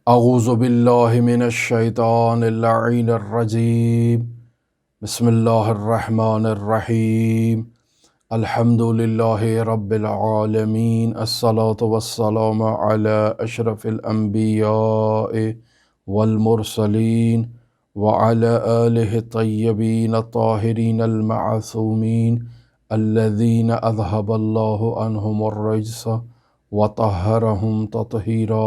اعوذ باللہ من الشیطان اللعین الرجیم بسم اللہ الرحمن الرحیم الحمد للہ رب العالمین الصلاة والسلام علی اشرف الانبیاء والمرسلین وعلی آلہ الطیبین الطاہرین المعصومین الذین اذہب اللہ عنہم الرجس وطہرہم تطہیرا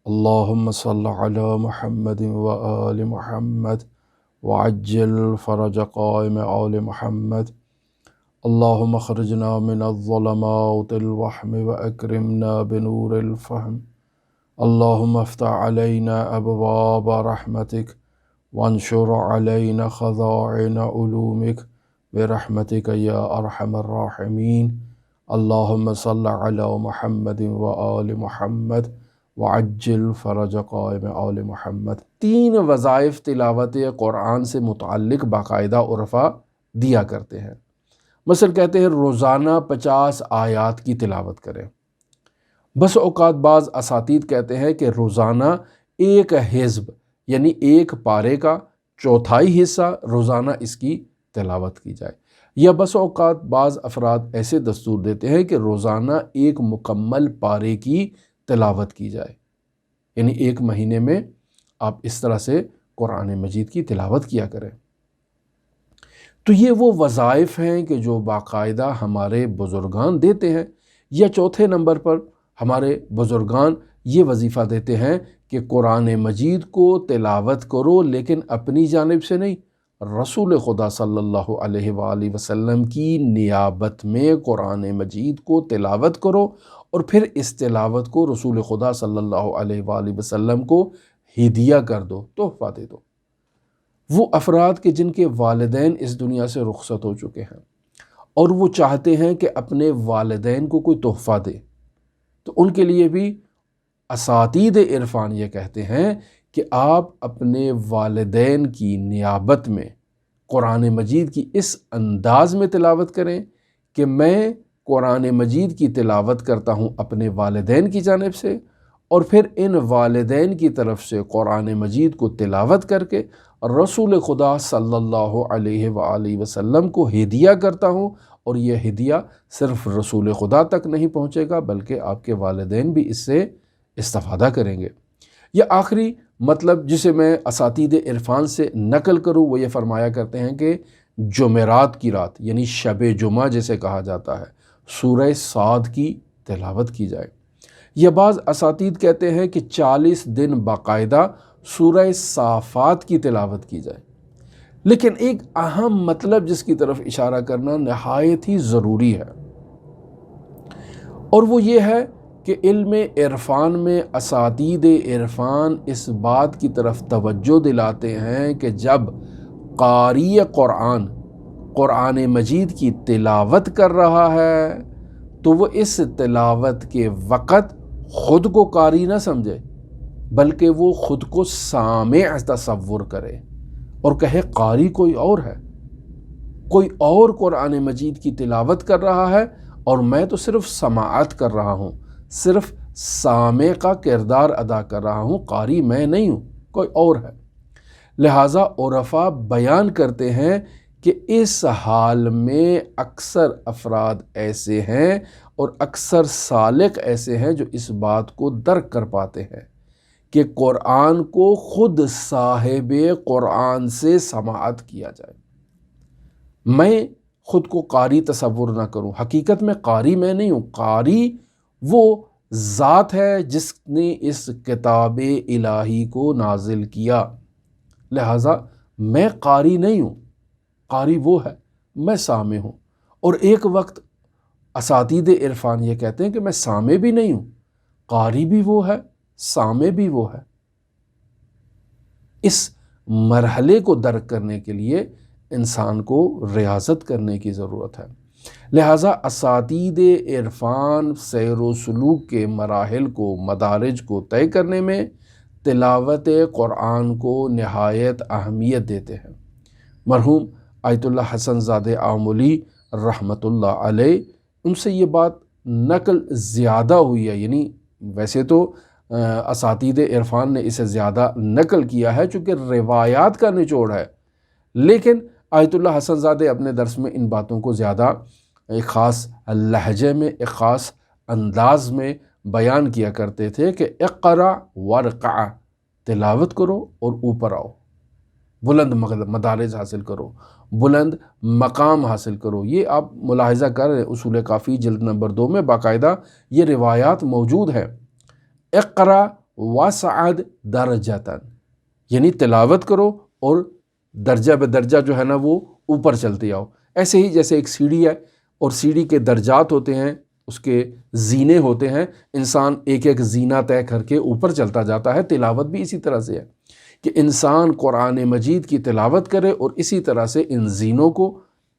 اللہم صل علی محمد وآل محمد وعجل فرج قائم آل محمد اللہم اخرجنا من الظلمات الوہم واکرمنا بنور الفہم اللہم افتح علینا ابواب رحمتک وانشر علینا خزائن علومک برحمتک یا ارحم الراحمین اللہم صل علی محمد وآل محمد وعجل فرج قائم آل محمد۔ 3 وظائف تلاوت قرآن سے متعلق باقاعدہ عرفا دیا کرتے ہیں۔ مثلا کہتے ہیں روزانہ 50 آیات کی تلاوت کریں۔ بس اوقات بعض اساتید کہتے ہیں کہ روزانہ ایک حزب یعنی ایک پارے کا 1/4 حصہ روزانہ اس کی تلاوت کی جائے، یا بس اوقات بعض افراد ایسے دستور دیتے ہیں کہ روزانہ ایک مکمل پارے کی تلاوت کی جائے، یعنی 1 مہینے میں آپ اس طرح سے قرآن مجید کی تلاوت کیا کریں۔ تو یہ وہ وظائف ہیں کہ جو باقاعدہ ہمارے بزرگان دیتے ہیں، یا چوتھے نمبر پر ہمارے بزرگان یہ وظیفہ دیتے ہیں کہ قرآن مجید کو تلاوت کرو، لیکن اپنی جانب سے نہیں، رسول خدا صلی اللہ علیہ وآلہ وسلم کی نیابت میں قرآن مجید کو تلاوت کرو، اور پھر اس تلاوت کو رسول خدا صلی اللہ علیہ وآلہ وسلم کو ہدیہ کر دو، تحفہ دے دو۔ وہ افراد کہ جن کے والدین اس دنیا سے رخصت ہو چکے ہیں اور وہ چاہتے ہیں کہ اپنے والدین کو کوئی تحفہ دے، تو ان کے لیے بھی اساتید عرفان یہ کہتے ہیں کہ آپ اپنے والدین کی نیابت میں قرآن مجید کی اس انداز میں تلاوت کریں کہ میں قرآن مجید کی تلاوت کرتا ہوں اپنے والدین کی جانب سے، اور پھر ان والدین کی طرف سے قرآن مجید کو تلاوت کر کے رسول خدا صلی اللہ علیہ وآلہ وسلم کو ہدیہ کرتا ہوں، اور یہ ہدیہ صرف رسول خدا تک نہیں پہنچے گا بلکہ آپ کے والدین بھی اس سے استفادہ کریں گے۔ یہ آخری مطلب جسے میں اساتید عرفان سے نقل کروں وہ یہ فرمایا کرتے ہیں کہ جمعرات کی رات یعنی شب جمعہ جسے کہا جاتا ہے، سورہ صاد کی تلاوت کی جائے۔ یہ بعض اساتید کہتے ہیں کہ 40 دن باقاعدہ سورہ صافات کی تلاوت کی جائے، لیکن ایک اہم مطلب جس کی طرف اشارہ کرنا نہایت ہی ضروری ہے، اور وہ یہ ہے کہ علم عرفان میں اساتید عرفان اس بات کی طرف توجہ دلاتے ہیں کہ جب قاری قرآن مجید کی تلاوت کر رہا ہے تو وہ اس تلاوت کے وقت خود کو قاری نہ سمجھے، بلکہ وہ خود کو سامع تصور کرے اور کہے قاری کوئی اور ہے، کوئی اور قرآن مجید کی تلاوت کر رہا ہے اور میں تو صرف سماعت کر رہا ہوں، صرف سامع کا کردار ادا کر رہا ہوں، قاری میں نہیں ہوں، کوئی اور ہے۔ لہٰذا عرفاء بیان کرتے ہیں کہ اس حال میں اکثر افراد ایسے ہیں اور اکثر سالک ایسے ہیں جو اس بات کو درک کر پاتے ہیں کہ قرآن کو خود صاحب قرآن سے سماعت کیا جائے۔ میں خود کو قاری تصور نہ کروں، حقیقت میں قاری میں نہیں ہوں، قاری وہ ذات ہے جس نے اس کتاب الہی کو نازل کیا، لہٰذا میں قاری نہیں ہوں، قاری وہ ہے، میں سامع ہوں۔ اور ایک وقت اساتید عرفان یہ کہتے ہیں کہ میں سامع بھی نہیں ہوں، قاری بھی وہ ہے، سامع بھی وہ ہے۔ اس مرحلے کو درک کرنے کے لیے انسان کو ریاضت کرنے کی ضرورت ہے۔ لہٰذا اساتید عرفان سیر و سلوک کے مراحل کو، مدارج کو طے کرنے میں تلاوت قرآن کو نہایت اہمیت دیتے ہیں۔ مرحوم آیت اللہ حسن زادہ آملی رحمۃ اللہ علیہ ان سے یہ بات نقل زیادہ ہوئی ہے، یعنی ویسے تو اساتید عرفان نے اسے زیادہ نقل کیا ہے چونکہ روایات کا نچوڑ ہے، لیکن آیت اللہ حسن زادہ اپنے درس میں ان باتوں کو زیادہ ایک خاص لہجے میں، ایک خاص انداز میں بیان کیا کرتے تھے کہ اقرا ورقع، تلاوت کرو اور اوپر آؤ، بلند مدارج حاصل کرو، بلند مقام حاصل کرو۔ یہ آپ ملاحظہ کر رہے ہیں، اصول کافی جلد نمبر 2 میں باقاعدہ یہ روایات موجود ہے۔ اقرا وصعد درجتاً، یعنی تلاوت کرو اور درجہ بدرجہ جو ہے نا وہ اوپر چلتے آؤ۔ ایسے ہی جیسے ایک سیڑھی ہے اور سیڑھی کے درجات ہوتے ہیں، اس کے زینے ہوتے ہیں، انسان ایک ایک زینہ طے کر کے اوپر چلتا جاتا ہے، تلاوت بھی اسی طرح سے ہے کہ انسان قرآن مجید کی تلاوت کرے اور اسی طرح سے ان زینوں کو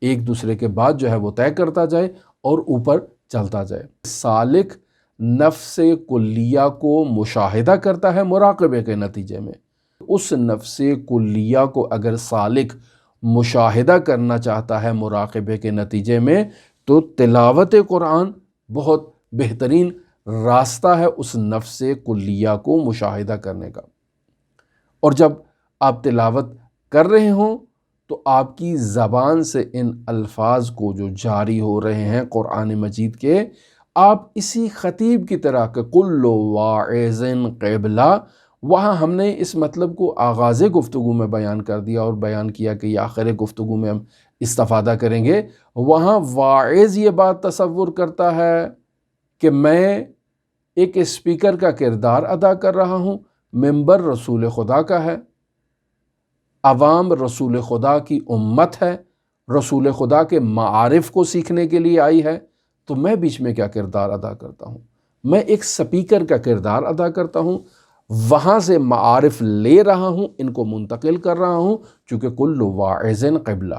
ایک دوسرے کے بعد جو ہے وہ طے کرتا جائے اور اوپر چلتا جائے۔ سالک نفس کلیہ کو مشاہدہ کرتا ہے مراقبے کے نتیجے میں، اس نفس کلیہ کو اگر سالک مشاہدہ کرنا چاہتا ہے مراقبے کے نتیجے میں تو تلاوت قرآن بہت بہترین راستہ ہے اس نفس کلیہ کو مشاہدہ کرنے کا۔ اور جب آپ تلاوت کر رہے ہوں تو آپ کی زبان سے ان الفاظ کو جو جاری ہو رہے ہیں قرآن مجید کے، آپ اسی خطیب کی طرح کہ کل واعظ قبلہ، وہاں ہم نے اس مطلب کو آغاز گفتگو میں بیان کر دیا اور بیان کیا کہ یہ آخر گفتگو میں ہم استفادہ کریں گے۔ وہاں واعظ یہ بات تصور کرتا ہے کہ میں ایک اسپیکر کا کردار ادا کر رہا ہوں، ممبر رسول خدا کا ہے، عوام رسول خدا کی امت ہے، رسول خدا کے معارف کو سیکھنے کے لیے آئی ہے، تو میں بیچ میں کیا کردار ادا کرتا ہوں؟ میں ایک سپیکر کا کردار ادا کرتا ہوں، وہاں سے معارف لے رہا ہوں، ان کو منتقل کر رہا ہوں، چونکہ کل واعظ قبلہ،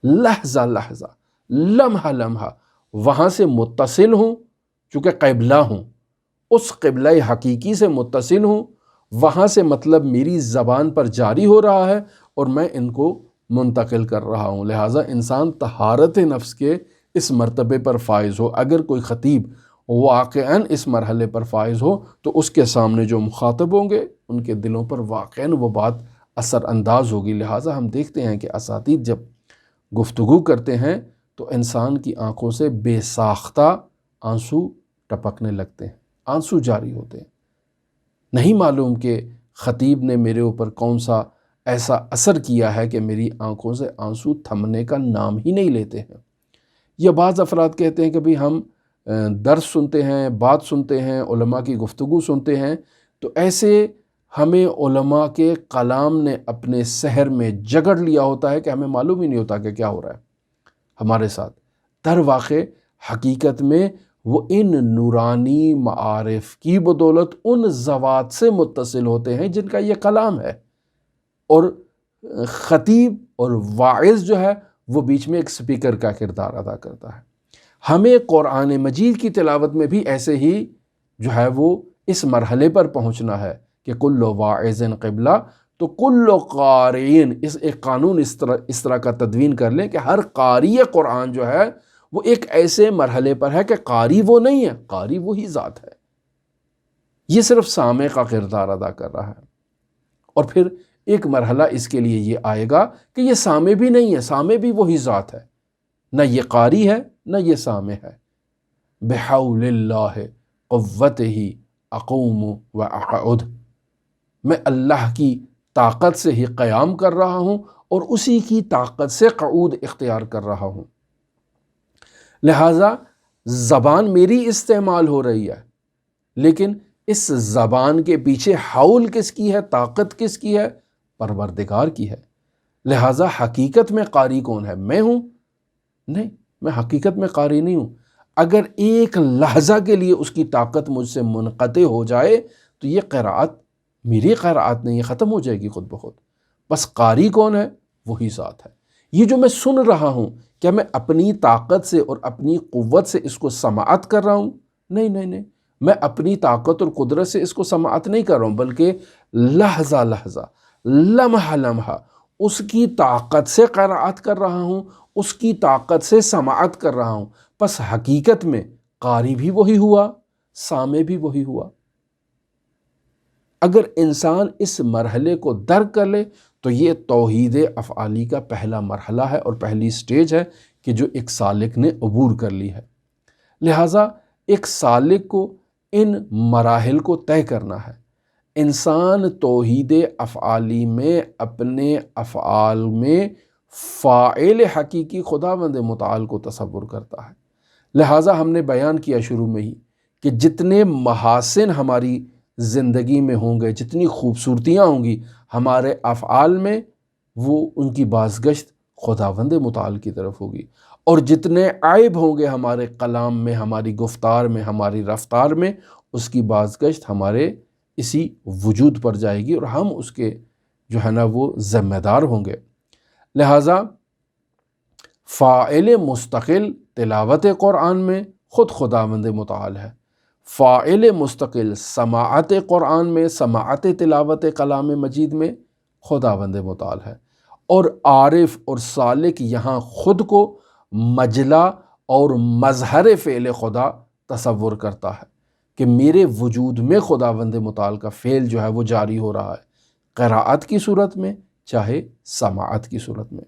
لحظہ لحظہ، لمحہ لمحہ وہاں سے متصل ہوں، چونکہ قبلہ ہوں، اس قبلہ حقیقی سے متصل ہوں، وہاں سے مطلب میری زبان پر جاری ہو رہا ہے اور میں ان کو منتقل کر رہا ہوں۔ لہٰذا انسان طہارت نفس کے اس مرتبے پر فائز ہو۔ اگر کوئی خطیب واقعاً اس مرحلے پر فائز ہو تو اس کے سامنے جو مخاطب ہوں گے ان کے دلوں پر واقعاً وہ بات اثر انداز ہوگی۔ لہٰذا ہم دیکھتے ہیں کہ اساتید جب گفتگو کرتے ہیں تو انسان کی آنکھوں سے بے ساختہ آنسو ٹپکنے لگتے ہیں، آنسو جاری ہوتے ہیں۔ نہیں معلوم کہ خطیب نے میرے اوپر کون سا ایسا اثر کیا ہے کہ میری آنکھوں سے آنسو تھمنے کا نام ہی نہیں لیتے ہیں۔ یا بعض افراد کہتے ہیں کہ بھی ہم درس سنتے ہیں، بات سنتے ہیں، علماء کی گفتگو سنتے ہیں، تو ایسے ہمیں علماء کے کلام نے اپنے سحر میں جگڑ لیا ہوتا ہے کہ ہمیں معلوم ہی نہیں ہوتا کہ کیا ہو رہا ہے ہمارے ساتھ۔ در واقع حقیقت میں وہ ان نورانی معارف کی بدولت ان ذوات سے متصل ہوتے ہیں جن کا یہ کلام ہے، اور خطیب اور واعظ جو ہے وہ بیچ میں ایک سپیکر کا کردار ادا کرتا ہے۔ ہمیں قرآن مجید کی تلاوت میں بھی ایسے ہی جو ہے وہ اس مرحلے پر پہنچنا ہے کہ کل واعظ قبلہ، تو کل قارئین، اس ایک قانون اس طرح کا تدوین کر لیں کہ ہر قاری قرآن جو ہے وہ ایک ایسے مرحلے پر ہے کہ قاری وہ نہیں ہے، قاری وہی ذات ہے، یہ صرف سامع کا کردار ادا کر رہا ہے۔ اور پھر ایک مرحلہ اس کے لیے یہ آئے گا کہ یہ سامع بھی نہیں ہے، سامع بھی وہی ذات ہے، نہ یہ قاری ہے نہ یہ سامع ہے۔ بحول اللہ قوتہ اقوم و اقعد، میں اللہ کی طاقت سے ہی قیام کر رہا ہوں اور اسی کی طاقت سے قعود اختیار کر رہا ہوں۔ لہٰذا زبان میری استعمال ہو رہی ہے، لیکن اس زبان کے پیچھے حول کس کی ہے، طاقت کس کی ہے؟ پروردگار کی ہے۔ لہٰذا حقیقت میں قاری کون ہے؟ میں ہوں؟ نہیں، میں حقیقت میں قاری نہیں ہوں۔ اگر ایک لحظہ کے لیے اس کی طاقت مجھ سے منقطع ہو جائے تو یہ قرأت میری قرأت نہیں، یہ ختم ہو جائے گی خود بخود۔ بس قاری کون ہے؟ وہی ذات ہے۔ یہ جو میں سن رہا ہوں، کیا میں اپنی طاقت سے اور اپنی قوت سے اس کو سماعت کر رہا ہوں؟ نہیں نہیں نہیں، میں اپنی طاقت اور قدرت سے اس کو سماعت نہیں کر رہا ہوں، بلکہ لحظہ لحظہ، لمحہ لمحہ اس کی طاقت سے قرأت کر رہا ہوں، اس کی طاقت سے سماعت کر رہا ہوں۔ پس حقیقت میں قاری بھی وہی ہوا، سامع بھی وہی ہوا۔ اگر انسان اس مرحلے کو درک کر لے تو یہ توحید افعالی کا پہلا مرحلہ ہے اور پہلی سٹیج ہے کہ جو ایک سالک نے عبور کر لی ہے۔ لہٰذا ایک سالک کو ان مراحل کو طے کرنا ہے۔ انسان توحید افعالی میں اپنے افعال میں فاعل حقیقی خداوند متعال کو تصور کرتا ہے۔ لہٰذا ہم نے بیان کیا شروع میں ہی کہ جتنے محاسن ہماری زندگی میں ہوں گے، جتنی خوبصورتیاں ہوں گی ہمارے افعال میں، وہ ان کی بازگشت خداوند متعال کی طرف ہوگی، اور جتنے عیب ہوں گے ہمارے کلام میں، ہماری گفتار میں، ہماری رفتار میں، اس کی بازگشت ہمارے اسی وجود پر جائے گی اور ہم اس کے جو ہے نا وہ ذمہ دار ہوں گے۔ لہٰذا فاعل مستقل تلاوت قرآن میں خود خداوند متعال ہے، فاعل مستقل سماعت قرآن میں، سماعت تلاوت کلام مجید میں خداوند متعال ہے، اور عارف اور سالک یہاں خود کو مجلا اور مظہر فعل خدا تصور کرتا ہے کہ میرے وجود میں خداوند متعال کا فعل جو ہے وہ جاری ہو رہا ہے، قراءت کی صورت میں چاہے سماعت کی صورت میں۔